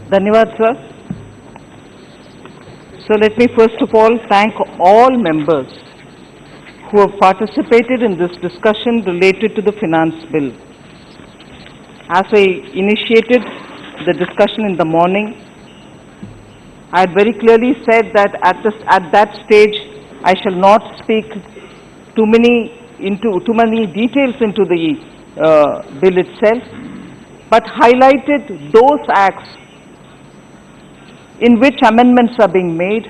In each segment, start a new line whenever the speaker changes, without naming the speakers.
Dhanyavad, sir. So let me first of all thank all members who have participated in this discussion related to the finance bill. As I initiated the discussion in the morning, I had very clearly said that at that stage I shall not speak too many details into the bill itself, but highlighted those acts in which amendments are being made,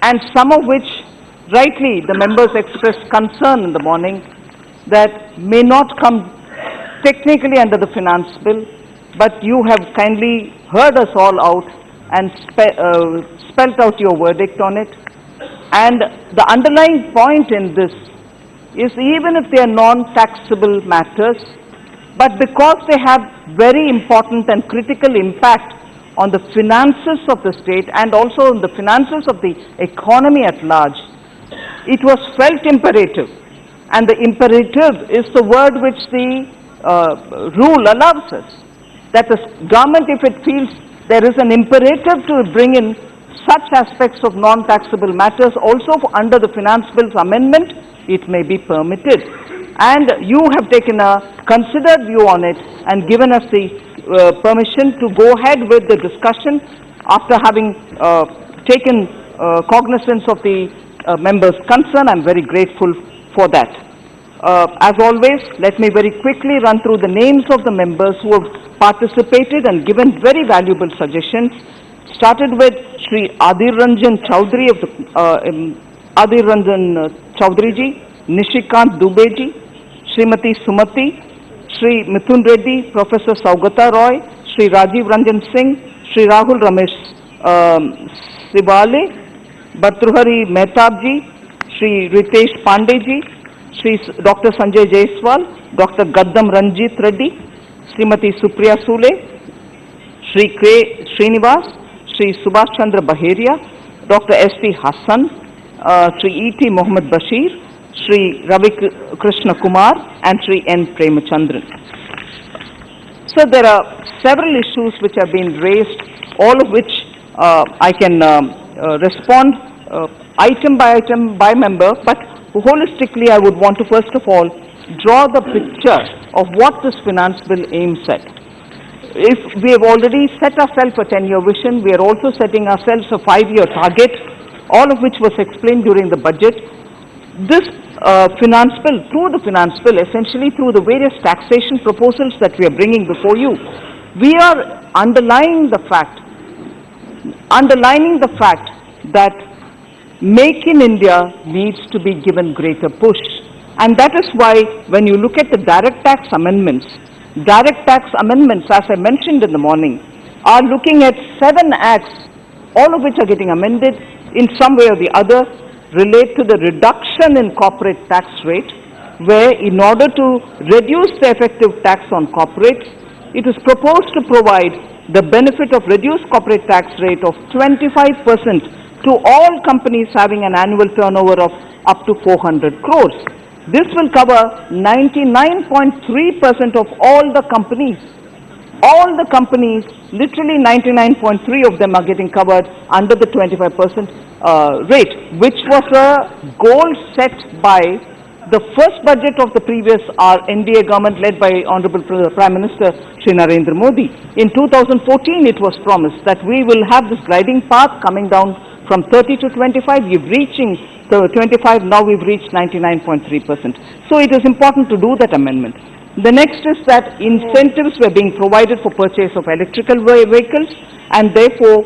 and some of which rightly the members expressed concern in the morning that may not come technically under the finance bill, but you have kindly heard us all out and spelled out your verdict on it. And the underlying point in this is, even if they are non-taxable matters, but because they have very important and critical impact on the finances of the state and also on the finances of the economy at large, it was felt imperative. And the imperative is the word which the rule allows us, that the government, if it feels there is an imperative to bring in such aspects of non-taxable matters also under the finance bill's amendment, it may be permitted. And you have taken a considered view on it and given us the permission to go ahead with the discussion after having taken cognizance of the members' concern. I'm very grateful for that. As always, let me very quickly run through the names of the members who have participated and given very valuable suggestions. Started with Shri Adir Ranjan Chaudhary of the Adir Ranjan Chaudhary ji, Nishikant Dubey ji, Srimati Sumati, Shri Mithun Reddy, Professor Saugata Roy, Shri Rajiv Ranjan Singh, Shri Rahul Ramesh Sivale, Bhartruhari Mehtab ji, Shri Ritesh Pandey ji, Shri Dr. Sanjay Jaiswal, Dr. Gaddam Ranjit Reddy, Srimati Supriya Sule, Shri K. Srinivas, Shri Subhash Chandra Baheria, Dr. S.P. Hassan, Shri E.T. Mohammed Bashir, Shri Ravi Krishna Kumar, and Shri N. Premachandran. So there are several issues which have been raised, all of which I can respond item by member, but holistically I would want to first of all draw the picture of what this finance bill aims at. If we have already set ourselves a 10-year vision, we are also setting ourselves a 5-year target, all of which was explained during the budget. This finance bill, through the finance bill, essentially through the various taxation proposals that we are bringing before you, we are underlining the fact that Make in India needs to be given greater push. And that is why when you look at the direct tax amendments, as I mentioned in the morning, are looking at 7 acts, all of which are getting amended in some way or the other, relate to the reduction in corporate tax rate, where in order to reduce the effective tax on corporates, it is proposed to provide the benefit of reduced corporate tax rate of 25% to all companies having an annual turnover of up to 400 crores. This will cover 99.3% of all the companies. All the companies, literally 99.3 of them are getting covered under the 25% rate, which was a goal set by the first budget of the previous NDA government led by Honorable Prime Minister Shri Narendra Modi. In 2014, it was promised that we will have this gliding path coming down from 30 to 25. We've reaching 25, now we've reached 99.3%. So it is important to do that amendment. The next is that incentives were being provided for purchase of electrical vehicles, and therefore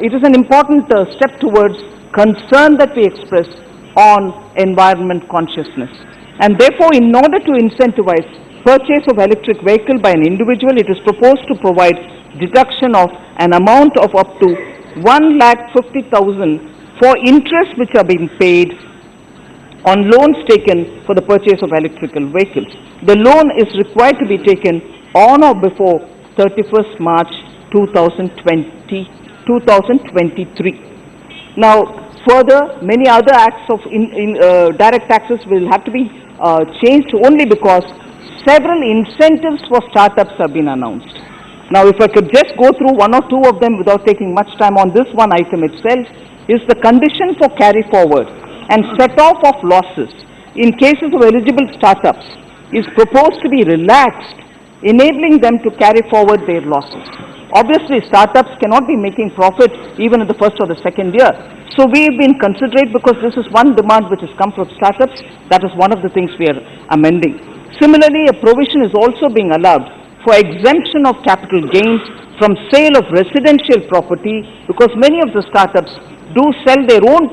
it is an important step towards concern that we express on environment consciousness. And therefore, in order to incentivize purchase of electric vehicle by an individual, it is proposed to provide deduction of an amount of up to 1,50,000 for interest which are being paid on loans taken for the purchase of electrical vehicles. The loan is required to be taken on or before 31st March 2023. Now, further, many other acts of direct taxes will have to be changed only because several incentives for startups have been announced. Now, if I could just go through one or two of them without taking much time on this one item itself, is the condition for carry forward and set off of losses in cases of eligible startups is proposed to be relaxed, enabling them to carry forward their losses. Obviously, startups cannot be making profit even in the first or the second year. So we've been considerate because this is one demand which has come from startups. That is one of the things we are amending. Similarly, a provision is also being allowed for exemption of capital gains from sale of residential property, because many of the startups do sell their own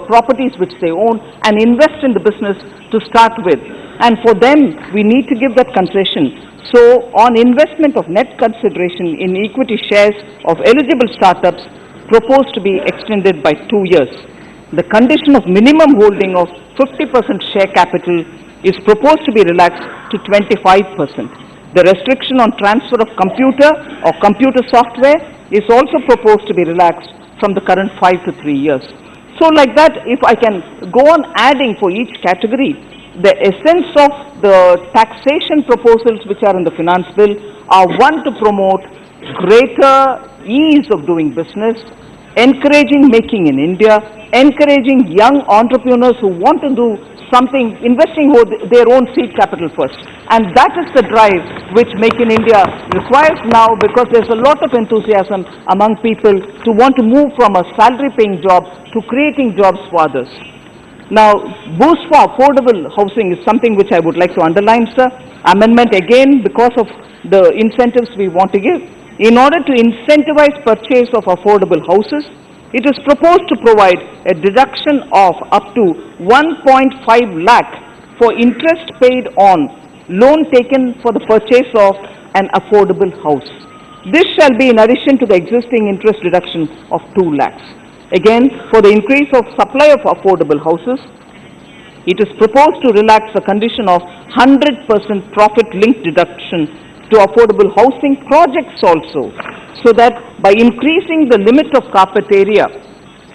properties which they own and invest in the business to start with. And for them, we need to give that concession. So on investment of net consideration in equity shares of eligible startups proposed to be extended by 2 years. The condition of minimum holding of 50% share capital is proposed to be relaxed to 25%. The restriction on transfer of computer or computer software is also proposed to be relaxed from the current 5 to 3 years. So like that, if I can go on adding for each category, the essence of the taxation proposals which are in the finance bill are, one, to promote greater ease of doing business, encouraging making in India, encouraging young entrepreneurs who want to do something, investing their own seed capital first. And that is the drive which Make in India requires now, because there's a lot of enthusiasm among people to want to move from a salary-paying job to creating jobs for others. Now, boost for affordable housing is something which I would like to underline, sir. Amendment again because of the incentives we want to give. In order to incentivize purchase of affordable houses, it is proposed to provide a deduction of up to 1.5 lakh for interest paid on loan taken for the purchase of an affordable house. This shall be in addition to the existing interest deduction of 2 lakhs. Again, for the increase of supply of affordable houses, it is proposed to relax the condition of 100% profit-linked deduction to affordable housing projects also, so that by increasing the limit of carpet area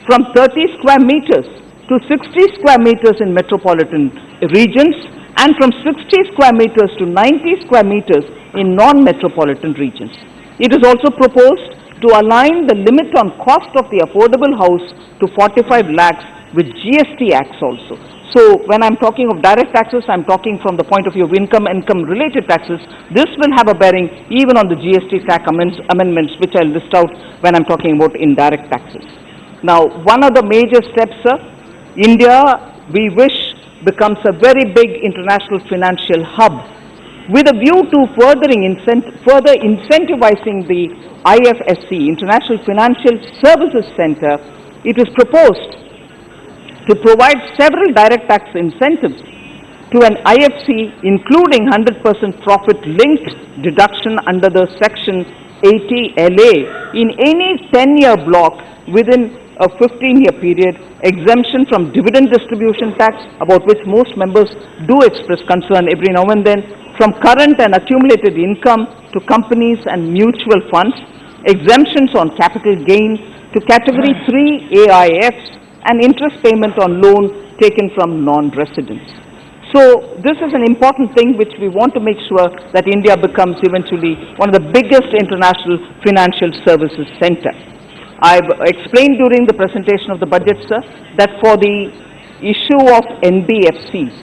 from 30 square meters to 60 square meters in metropolitan regions and from 60 square meters to 90 square meters in non-metropolitan regions. It is also proposed to align the limit on cost of the affordable house to 45 lakhs with GST acts also. So when I'm talking of direct taxes, I'm talking from the point of view of income-related taxes. This will have a bearing even on the GST tax amendments, which I'll list out when I'm talking about indirect taxes. Now, one of the major steps, sir, India, we wish, becomes a very big international financial hub. With a view to further incentivizing the IFSC, International Financial Services Center, it is proposed to provide several direct tax incentives to an IFC, including 100% profit-linked deduction under the Section 80 LA in any 10-year block within a 15-year period, exemption from dividend distribution tax, about which most members do express concern every now and then, from current and accumulated income to companies and mutual funds, exemptions on capital gain to Category 3 AIFs, and interest payment on loan taken from non-residents. So this is an important thing which we want to make sure that India becomes eventually one of the biggest international financial services center. I've explained during the presentation of the budget, sir, that for the issue of NBFCs,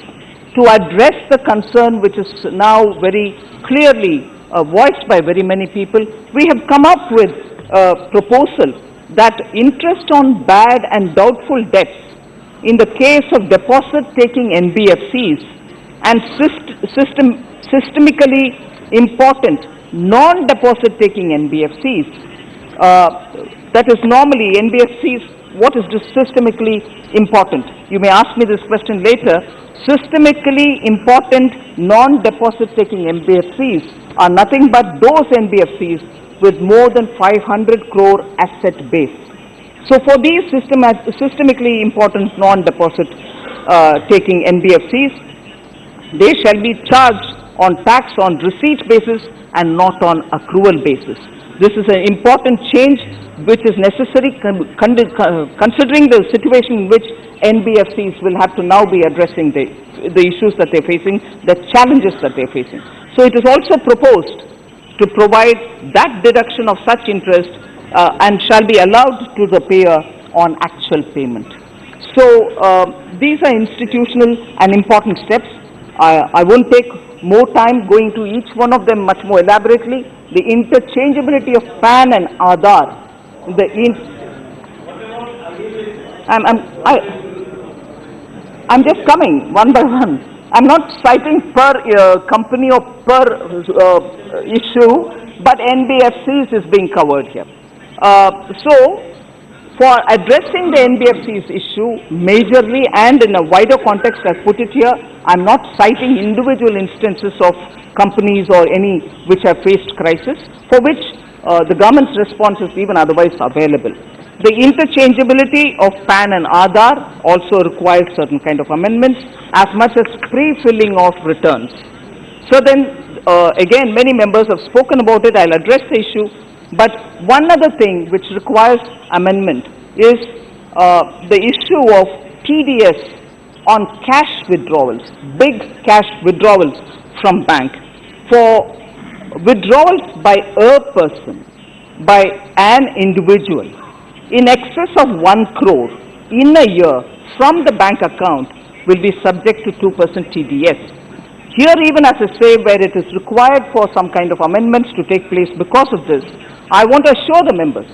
to address the concern which is now very clearly voiced by very many people, we have come up with a proposal that interest on bad and doubtful debts in the case of deposit-taking NBFCs and systemically important non-deposit-taking NBFCs, that is normally NBFCs, what is systemically important? You may ask me this question later. Systemically important non-deposit-taking NBFCs are nothing but those NBFCs with more than 500 crore asset base. So for these systemically important non-deposit taking NBFCs, they shall be charged on tax on receipt basis and not on accrual basis. This is an important change which is necessary considering the situation in which NBFCs will have to now be addressing the issues that they're facing, the challenges that they're facing. So it is also proposed to provide that deduction of such interest and shall be allowed to the payer on actual payment. So these are institutional and important steps. I won't take more time going to each one of them much more elaborately. The interchangeability of PAN and Aadhaar, I'm just coming one by one. I'm not citing per company or per issue, but NBFCs is being covered here. So, for addressing the NBFC's issue majorly and in a wider context, I've put it here, I'm not citing individual instances of companies or any which have faced crisis, for which the government's response is even otherwise available. The interchangeability of PAN and Aadhaar also requires certain kind of amendments, as much as pre-filling of returns. So then, again, many members have spoken about it. I'll address the issue. But one other thing which requires amendment is the issue of TDS on cash withdrawals, big cash withdrawals from bank. For withdrawals by a person, by an individual, in excess of 1 crore in a year from the bank account will be subject to 2% TDS. Here, even as I say, where it is required for some kind of amendments to take place because of this, I want to assure the members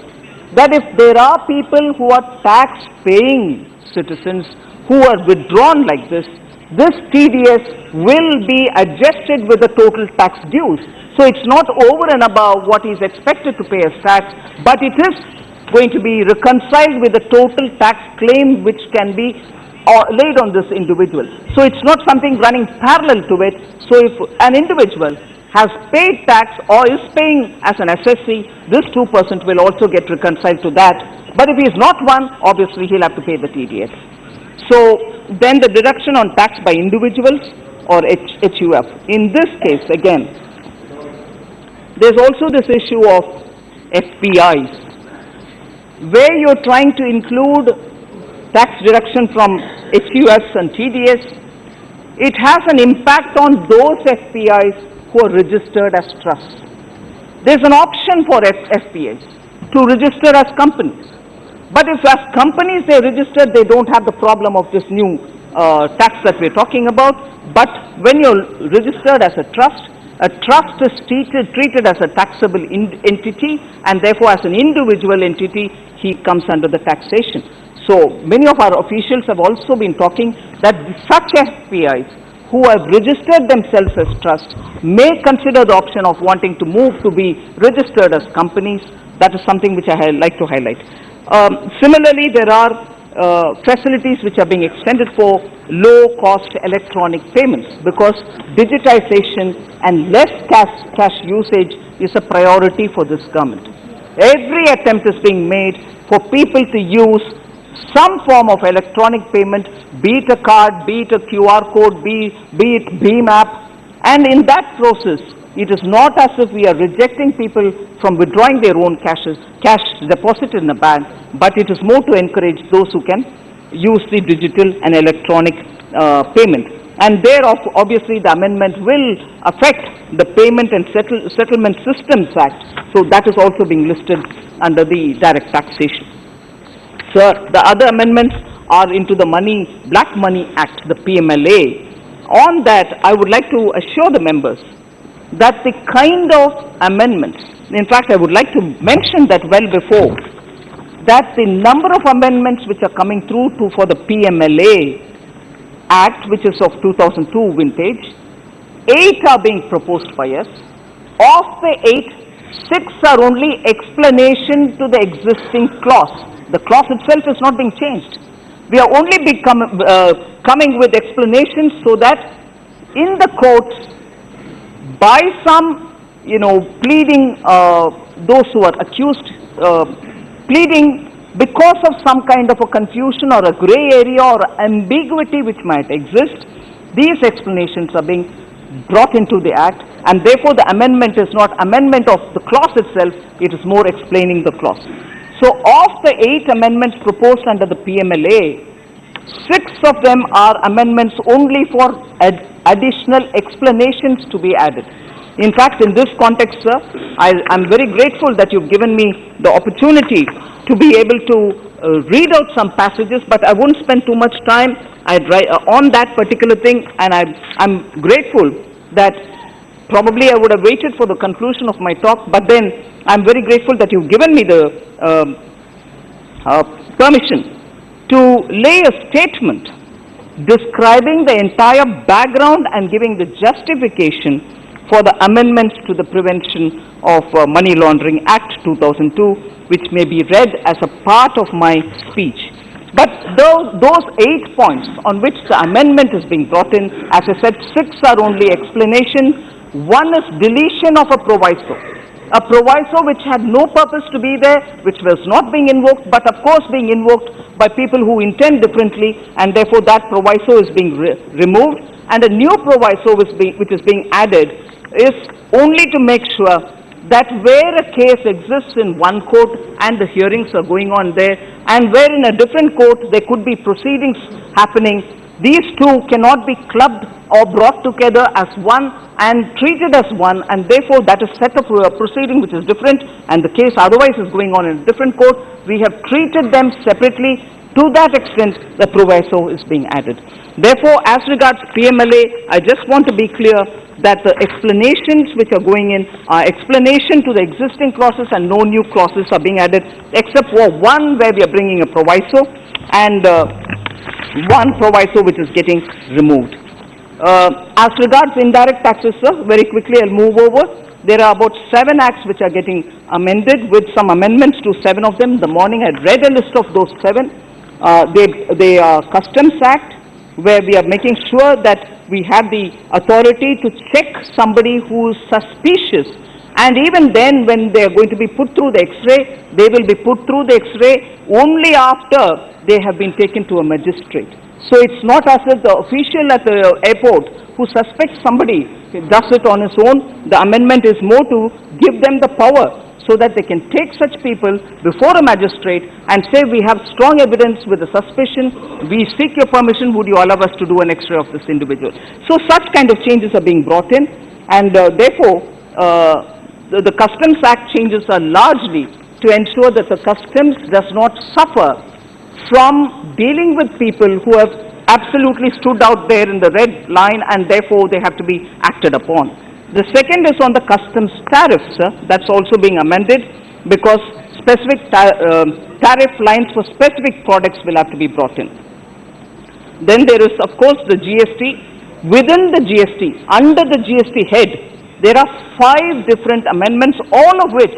that if there are people who are tax-paying citizens who are withdrawn like this TDS will be adjusted with the total tax dues. So it's not over and above what is expected to pay as tax, but it is going to be reconciled with the total tax claim which can be laid on this individual. So it's not something running parallel to it. So if an individual has paid tax or is paying as an assessee, this 2% will also get reconciled to that. But if he is not one, obviously he'll have to pay the TDS. So then the deduction on tax by individuals or HUF. In this case, again, there's also this issue of FPIs, where you're trying to include tax deduction from HUFs and TDS. It has an impact on those FPIs who are registered as trusts. There's an option for FPIs to register as companies. But if as companies they're registered, they don't have the problem of this new tax that we're talking about. But when you're registered as a trust is treated as a taxable entity, and therefore as an individual entity, he comes under the taxation. So many of our officials have also been talking that such FPIs who have registered themselves as trusts may consider the option of wanting to move to be registered as companies. That is something which I like to highlight. Similarly, there are facilities which are being extended for low-cost electronic payments, because digitization and less cash usage is a priority for this government. Every attempt is being made for people to use some form of electronic payment, be it a card, be it a QR code, be it BHIM app, and in that process, it is not as if we are rejecting people from withdrawing their own cash deposited in the bank, but it is more to encourage those who can use the digital and electronic payment. And thereof, obviously, the amendment will affect the Payment and Settlement Systems Act, so that is also being listed under the direct taxation. Sir, the other amendments are into the Black Money Act, the PMLA. On that, I would like to assure the members that the kind of amendments, in fact, I would like to mention that well before, that the number of amendments which are coming through for the PMLA Act, which is of 2002 vintage, 8 are being proposed by us. Of the 8, 6 are only explanation to the existing clause. The clause itself is not being changed. We are only coming with explanations so that in the courts, by some, pleading, those who are accused, pleading because of some kind of a confusion or a gray area or ambiguity which might exist, these explanations are being brought into the Act, and therefore the amendment is not amendment of the clause itself, it is more explaining the clause. So of the 8 amendments proposed under the PMLA, 6 of them are amendments only for additional explanations to be added. In fact, in this context, sir, I'm very grateful that you've given me the opportunity to be able to read out some passages, but I won't spend too much time on that particular thing, and I'm grateful that probably I would have waited for the conclusion of my talk, but then I'm very grateful that you've given me the permission to lay a statement describing the entire background and giving the justification for the amendments to the Prevention of Money Laundering Act 2002, which may be read as a part of my speech. But those 8 points on which the amendment is being brought in, as I said, 6 are only explanation. 1 is deletion of a proviso which had no purpose to be there, which was not being invoked, but of course being invoked by people who intend differently, and therefore that proviso is being removed, and a new proviso which is being added is only to make sure that where a case exists in one court and the hearings are going on there, and where in a different court there could be proceedings happening, these two cannot be clubbed or brought together as one and treated as one, and therefore that is set up a proceeding which is different, and the case otherwise is going on in a different court. We have treated them separately. To that extent, the proviso is being added. Therefore, as regards PMLA, I just want to be clear that the explanations which are going in are explanation to the existing clauses, and no new clauses are being added, except for one where we are bringing a proviso, and one proviso which is getting removed. As regards indirect taxes, sir, very quickly I'll move over. There are about 7 acts which are getting amended, with some amendments to 7 of them. The morning I read a list of those 7. They are Customs Act, where we are making sure that we have the authority to check somebody who is suspicious, and even then when they are going to be put through the X-ray, they will be put through the X-ray only after they have been taken to a magistrate. So it's not as if the official at the airport who suspects somebody does it on his own. The amendment is more to give them the power so that they can take such people before a magistrate and say, we have strong evidence with a suspicion, we seek your permission, would you allow us to do an X-ray of this individual? So such kind of changes are being brought in, and therefore the Customs Act changes are largely to ensure that the customs does not suffer from dealing with people who have absolutely stood out there in the red line, and therefore they have to be acted upon. The second is on the customs tariffs. That's also being amended, because specific tariff lines for specific products will have to be brought in. Then there is, of course, the GST. Within the GST, under the GST head, there are 5 different amendments, all of which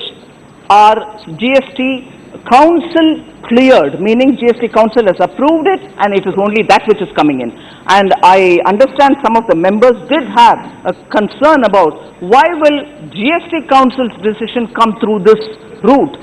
are GST Council cleared, meaning GST Council has approved it, and it is only that which is coming in. And I understand some of the members did have a concern about why will GST Council's decision come through this route.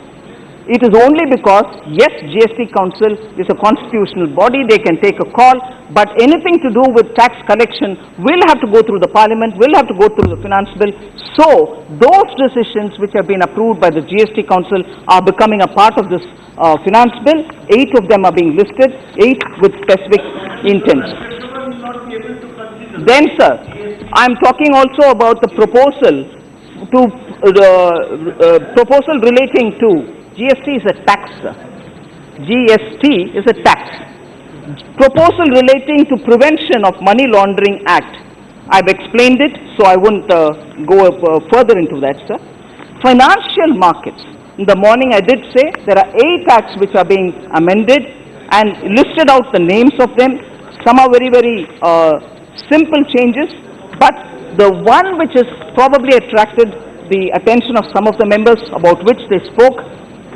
It is only because, yes, GST Council is a constitutional body, they can take a call, but anything to do with tax collection will have to go through the Parliament, will have to go through the Finance Bill. So, those decisions which have been approved by the GST Council are becoming a part of this Finance Bill. 8 of them are being listed, 8 with specific intents. Then, sir, I am talking also about the proposal relating to GST is a tax. GST is a tax. Proposal relating to Prevention of Money Laundering Act. I've explained it, so I won't go further into that, sir. Financial markets. In the morning I did say there are 8 acts which are being amended, and listed out the names of them. Some are very, very simple changes, but the one which has probably attracted the attention of some of the members, about which they spoke,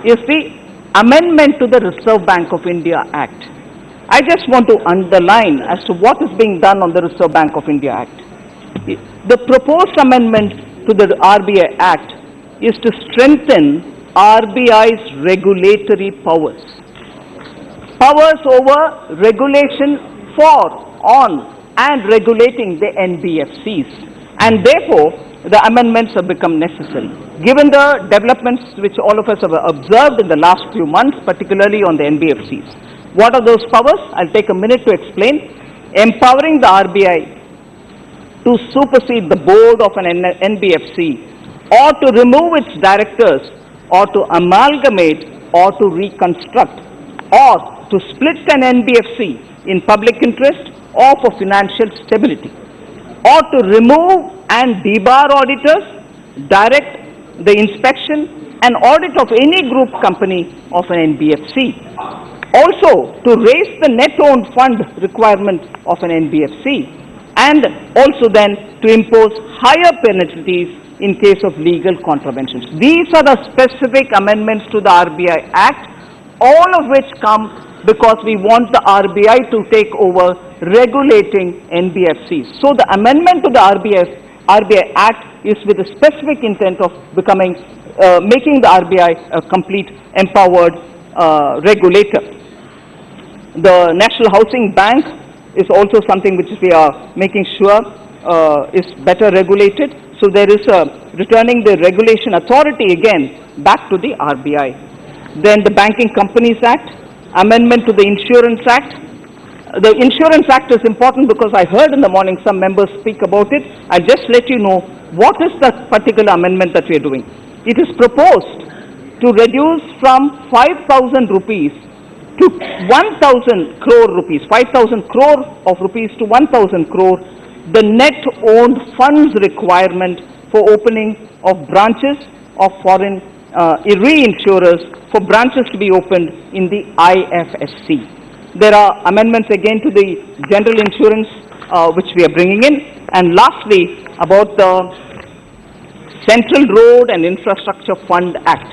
is the amendment to the Reserve Bank of India Act. I just want to underline as to what is being done on the Reserve Bank of India Act. The proposed amendment to the RBI Act is to strengthen RBI's regulatory powers. Powers over regulation for, on, and regulating the NBFCs. And therefore, the amendments have become necessary. Given the developments which all of us have observed in the last few months, particularly on the NBFCs. What are those powers? I'll take a minute to explain. Empowering the RBI to supersede the board of an NBFC, or to remove its directors, or to amalgamate, or to reconstruct, or to split an NBFC in public interest or for financial stability, or to remove and debar auditors, direct the inspection and audit of any group company of an NBFC. Also, to raise the net owned fund requirement of an NBFC, and also then to impose higher penalties in case of legal contraventions. These are the specific amendments to the RBI Act, all of which come because we want the RBI to take over regulating NBFCs. So the amendment to the RBI Act is with the specific intent of making the RBI a complete empowered regulator. The National Housing Bank is also something which we are making sure is better regulated. So there is returning the regulation authority again back to the RBI. Then the Banking Companies Act, amendment to the Insurance Act. The Insurance Act is important because I heard in the morning some members speak about it. I'll just let you know what is the particular amendment that we are doing. It is proposed to reduce from 5,000 rupees to 1,000 crore rupees, 5,000 crore of rupees to 1,000 crore, the net owned funds requirement for opening of branches of foreign reinsurers, for branches to be opened in the IFSC. There are amendments again to the general insurance which we are bringing in. And lastly, about the Central Road and Infrastructure Fund Act.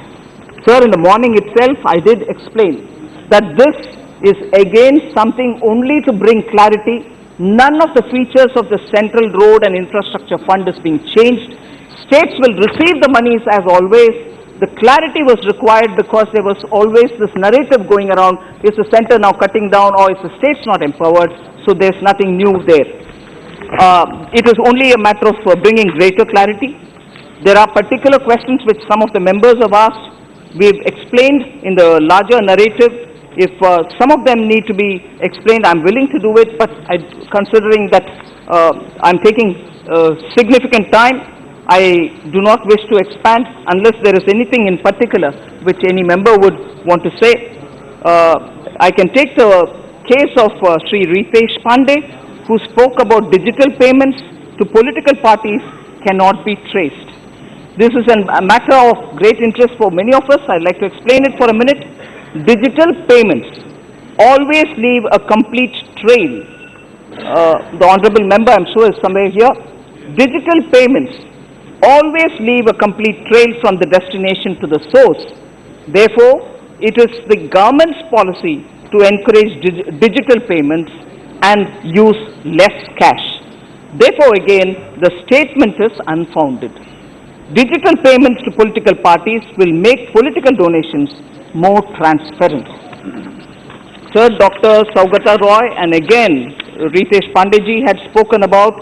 Sir, in the morning itself, I did explain that this is again something only to bring clarity. None of the features of the Central Road and Infrastructure Fund is being changed. States will receive the monies as always. The clarity was required because there was always this narrative going around, is the center now cutting down or is the states not empowered? So there's nothing new there. It is only a matter of bringing greater clarity. There are particular questions which some of the members have asked. We've explained in the larger narrative. If some of them need to be explained, I'm willing to do it, but considering that I'm taking significant time, I do not wish to expand unless there is anything in particular which any member would want to say. I can take the case of Sri Ritesh Pandey, who spoke about digital payments to political parties cannot be traced. This is a matter of great interest for many of us. I'd like to explain it for a minute. Digital payments always leave a complete trail. The honorable member, I'm sure, is somewhere here. Digital payments always leave a complete trail from the destination to the source. Therefore, it is the government's policy to encourage digital payments and use less cash. Therefore, again, the statement is unfounded. Digital payments to political parties will make political donations more transparent. Sir, Dr. Saugata Roy and again Ritesh Pandeyji had spoken about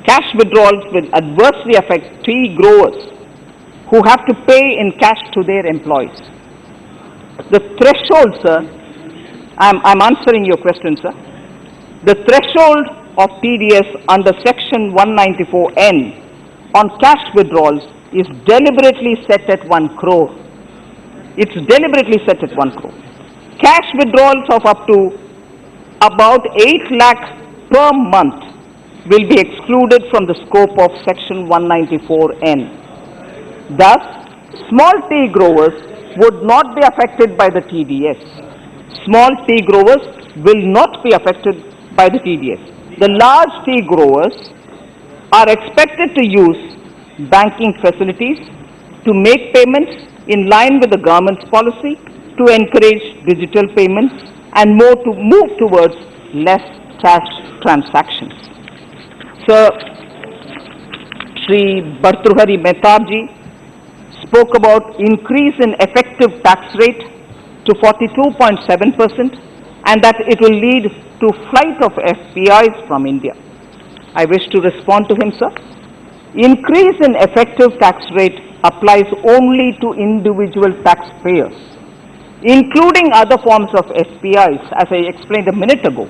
cash withdrawals will adversely affect tea growers who have to pay in cash to their employees. The threshold, sir, I'm answering your question, sir. The threshold of TDS under Section 194N on cash withdrawals is deliberately set at 1 crore. It's deliberately set at 1 crore. Cash withdrawals of up to about 8 lakh per month will be excluded from the scope of Section 194N. Thus, small tea growers would not be affected by the TDS. Small tea growers will not be affected by the TDS. The large tea growers are expected to use banking facilities to make payments in line with the government's policy to encourage digital payments and more to move towards less cash transactions. Sir, Sri Bhartruhari Mehtabji spoke about increase in effective tax rate to 42.7% and that it will lead to flight of FPIs from India. I wish to respond to him, sir. Increase in effective tax rate applies only to individual taxpayers, including other forms of FPIs, as I explained a minute ago.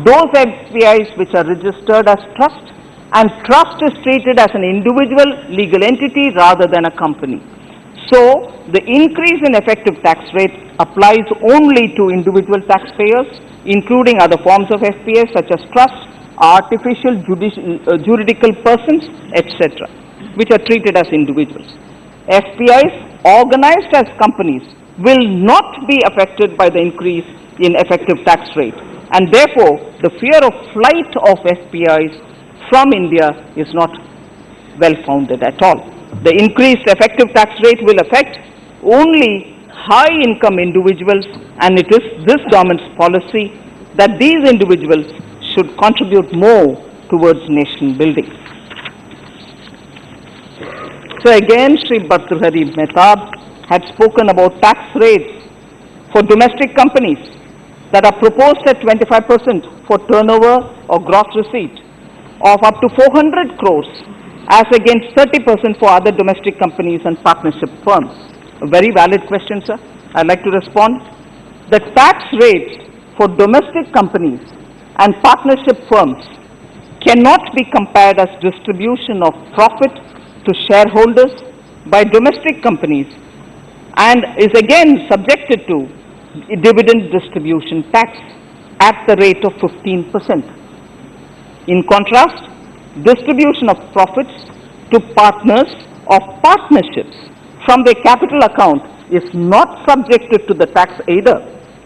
those FPIs which are registered as trust, and trust is treated as an individual legal entity rather than a company. So, the increase in effective tax rate applies only to individual taxpayers, including other forms of FPIs such as trust, artificial juridical persons, etc., which are treated as individuals. FPIs organized as companies will not be affected by the increase in effective tax rate, and therefore the fear of flight of FPIs from India is not well founded at all. The increased effective tax rate will affect only high income individuals, and it is this government's policy that these individuals should contribute more towards nation building. So again, Sri Bhartihari Mehtab had spoken about tax rates for domestic companies that are proposed at 25% for turnover or gross receipt of up to 400 crores as against 30% for other domestic companies and partnership firms. A very valid question, sir. I'd like to respond. The tax rates for domestic companies and partnership firms cannot be compared as distribution of profit to shareholders by domestic companies and is again subjected to dividend distribution tax at the rate of 15%. In contrast, distribution of profits to partners of partnerships from their capital account is not subjected to the tax either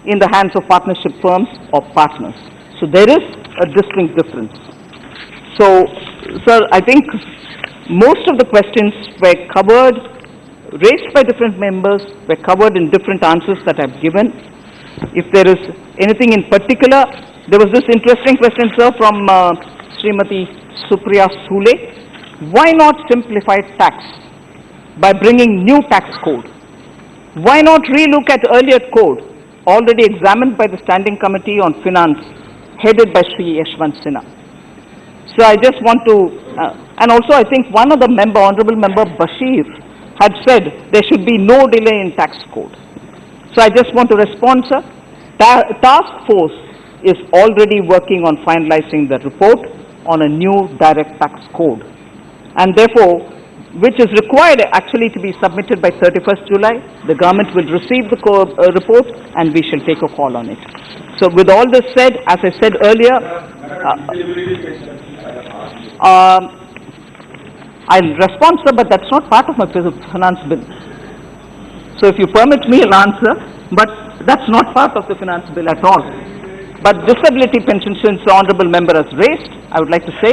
in the hands of partnership firms or partners. So there is a distinct difference. So, sir, I think most of the questions were covered, raised by different members, were covered in different answers that I've given. If there is anything in particular, there was this interesting question, sir, from Srimati Supriya Sule. Why not simplify tax by bringing new tax code? Why not relook at earlier code already examined by the Standing Committee on Finance headed by Sri Yashwant Sinha? So I just want to, and also I think one of the member, Honorable Member Bashir, had said there should be no delay in tax code. So I just want to respond, sir. Task force is already working on finalizing the report on a new direct tax code, and therefore, which is required actually to be submitted by 31st July. The government will receive the report and we shall take a call on it. So with all this said, as I said earlier, I'll respond, sir, but that's not part of my finance bill. So if you permit me, I'll answer, but that's not part of the finance bill at all. But disability pension, since the Honourable Member has raised, I would like to say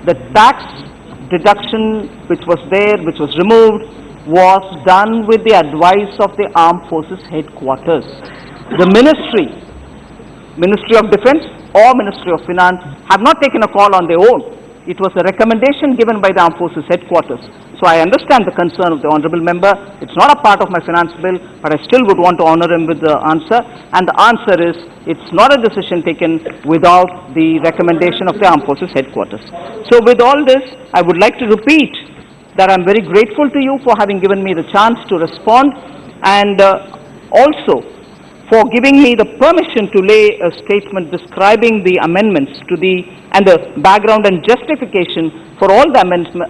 the tax deduction which was there, which was removed, was done with the advice of the Armed Forces Headquarters. The Ministry of Defence or Ministry of Finance have not taken a call on their own. It was a recommendation given by the Armed Forces Headquarters. So I understand the concern of the Honourable Member. It's not a part of my finance bill, but I still would want to honour him with the answer. And the answer is, it's not a decision taken without the recommendation of the Armed Forces Headquarters. So with all this, I would like to repeat that I'm very grateful to you for having given me the chance to respond, and also for giving me the permission to lay a statement describing the amendments to the background and justification for all the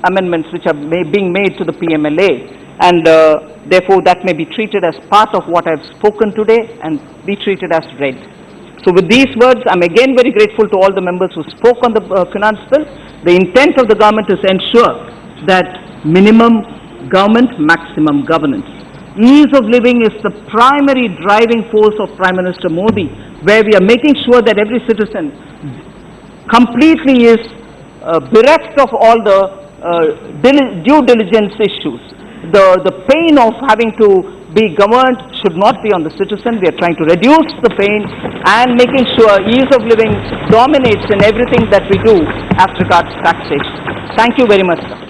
amendments which are being made to the PMLA, and therefore that may be treated as part of what I've spoken today and be treated as read. So with these words, I'm again very grateful to all the members who spoke on the finance bill. The intent of the government is to ensure that minimum government, maximum governance. Ease of living is the primary driving force of Prime Minister Modi, where we are making sure that every citizen completely is bereft of all the due diligence issues. The pain of having to be governed should not be on the citizen. We are trying to reduce the pain and making sure ease of living dominates in everything that we do as regards taxation. Thank you very much, sir.